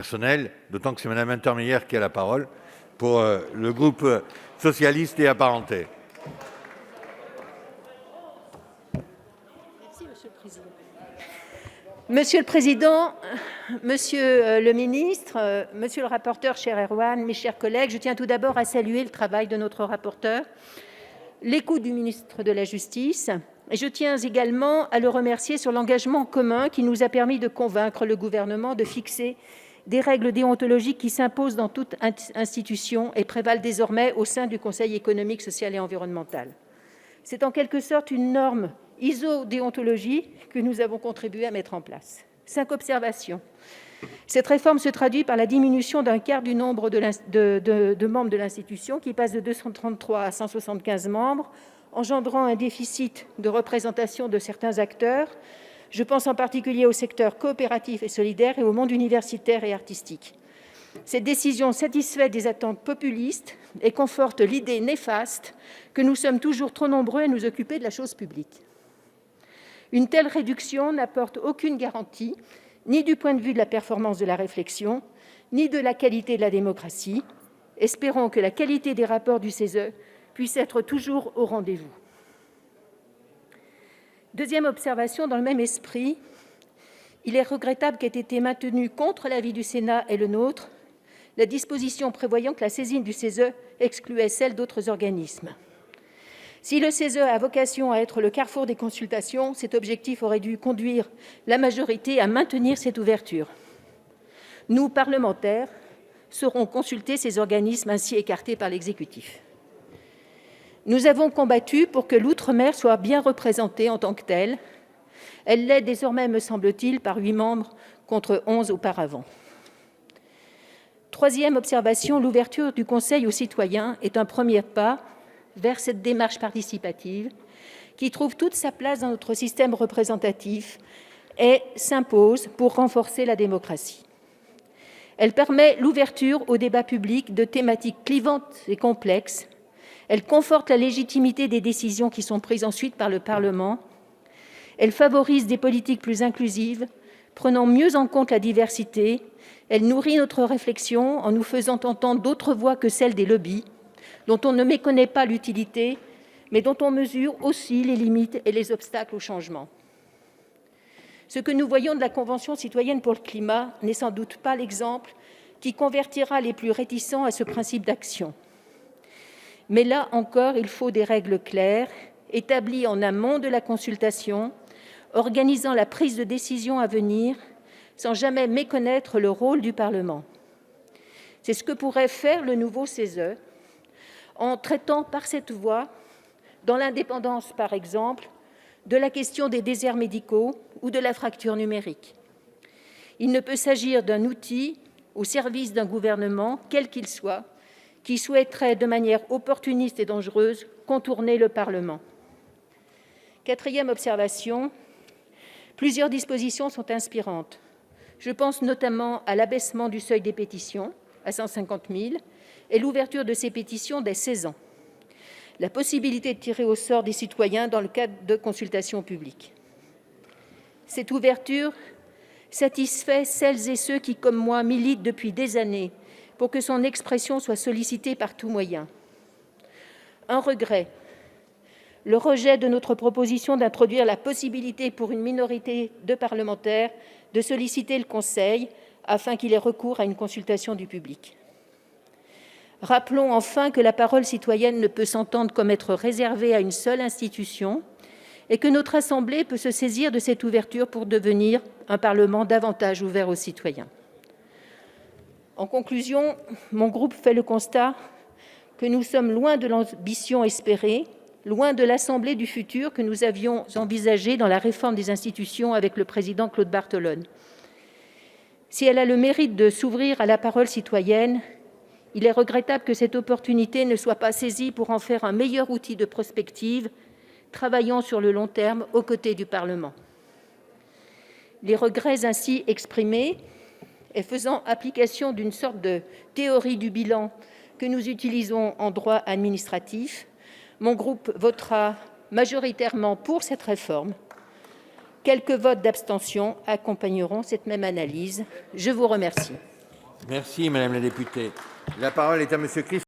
Personnel, d'autant que c'est Madame Intermédiaire qui a la parole pour le groupe socialiste et apparenté. Merci, Monsieur le Président. Monsieur le Président, Monsieur le Ministre, Monsieur le rapporteur, cher Erwan, mes chers collègues, je tiens tout d'abord à saluer le travail de notre rapporteur, l'écoute du ministre de la Justice, et je tiens également à le remercier sur l'engagement commun qui nous a permis de convaincre le gouvernement de fixer des règles déontologiques qui s'imposent dans toute institution et prévalent désormais au sein du Conseil économique, social et environnemental. C'est en quelque sorte une norme ISO-déontologie que nous avons contribué à mettre en place. 5 observations. Cette réforme se traduit par la diminution d'un quart du nombre de membres de l'institution, qui passe de 233 à 175 membres, engendrant un déficit de représentation de certains acteurs. Je pense en particulier au secteur coopératif et solidaire et au monde universitaire et artistique. Cette décision satisfait des attentes populistes et conforte l'idée néfaste que nous sommes toujours trop nombreux à nous occuper de la chose publique. Une telle réduction n'apporte aucune garantie, ni du point de vue de la performance de la réflexion, ni de la qualité de la démocratie. Espérons que la qualité des rapports du CESE puisse être toujours au rendez-vous. Deuxième observation, dans le même esprit, il est regrettable qu'ait été maintenue, contre l'avis du Sénat et le nôtre, la disposition prévoyant que la saisine du CESE excluait celle d'autres organismes. Si le CESE a vocation à être le carrefour des consultations, cet objectif aurait dû conduire la majorité à maintenir cette ouverture. Nous, parlementaires, saurons consulter ces organismes ainsi écartés par l'exécutif. Nous avons combattu pour que l'outre-mer soit bien représentée en tant que telle. Elle l'est désormais, me semble-t-il, par 8 membres contre 11 auparavant. Troisième observation, l'ouverture du Conseil aux citoyens est un premier pas vers cette démarche participative qui trouve toute sa place dans notre système représentatif et s'impose pour renforcer la démocratie. Elle permet l'ouverture au débat public de thématiques clivantes et complexes. Elle conforte la légitimité des décisions qui sont prises ensuite par le Parlement. Elle favorise des politiques plus inclusives, prenant mieux en compte la diversité. Elle nourrit notre réflexion en nous faisant entendre d'autres voix que celles des lobbies, dont on ne méconnaît pas l'utilité, mais dont on mesure aussi les limites et les obstacles au changement. Ce que nous voyons de la Convention citoyenne pour le climat n'est sans doute pas l'exemple qui convertira les plus réticents à ce principe d'action. Mais là encore, il faut des règles claires, établies en amont de la consultation, organisant la prise de décision à venir, sans jamais méconnaître le rôle du Parlement. C'est ce que pourrait faire le nouveau CESE, en traitant par cette voie, dans l'indépendance par exemple, de la question des déserts médicaux ou de la fracture numérique. Il ne peut s'agir d'un outil au service d'un gouvernement, quel qu'il soit, qui souhaiterait de manière opportuniste et dangereuse contourner le Parlement. Quatrième observation, plusieurs dispositions sont inspirantes. Je pense notamment à l'abaissement du seuil des pétitions à 150 000 et l'ouverture de ces pétitions dès 16 ans. La possibilité de tirer au sort des citoyens dans le cadre de consultations publiques. Cette ouverture satisfait celles et ceux qui, comme moi, militent depuis des années pour que son expression soit sollicitée par tout moyen. Un regret, le rejet de notre proposition d'introduire la possibilité pour une minorité de parlementaires de solliciter le Conseil afin qu'il ait recours à une consultation du public. Rappelons enfin que la parole citoyenne ne peut s'entendre comme être réservée à une seule institution et que notre Assemblée peut se saisir de cette ouverture pour devenir un Parlement davantage ouvert aux citoyens. En conclusion, mon groupe fait le constat que nous sommes loin de l'ambition espérée, loin de l'Assemblée du futur que nous avions envisagée dans la réforme des institutions avec le président Claude Barthelone. Si elle a le mérite de s'ouvrir à la parole citoyenne, il est regrettable que cette opportunité ne soit pas saisie pour en faire un meilleur outil de prospective, travaillant sur le long terme aux côtés du Parlement. Les regrets ainsi exprimés et faisant application d'une sorte de théorie du bilan que nous utilisons en droit administratif, mon groupe votera majoritairement pour cette réforme. Quelques votes d'abstention accompagneront cette même analyse. Je vous remercie. Merci, madame la députée. La parole est à monsieur Christophe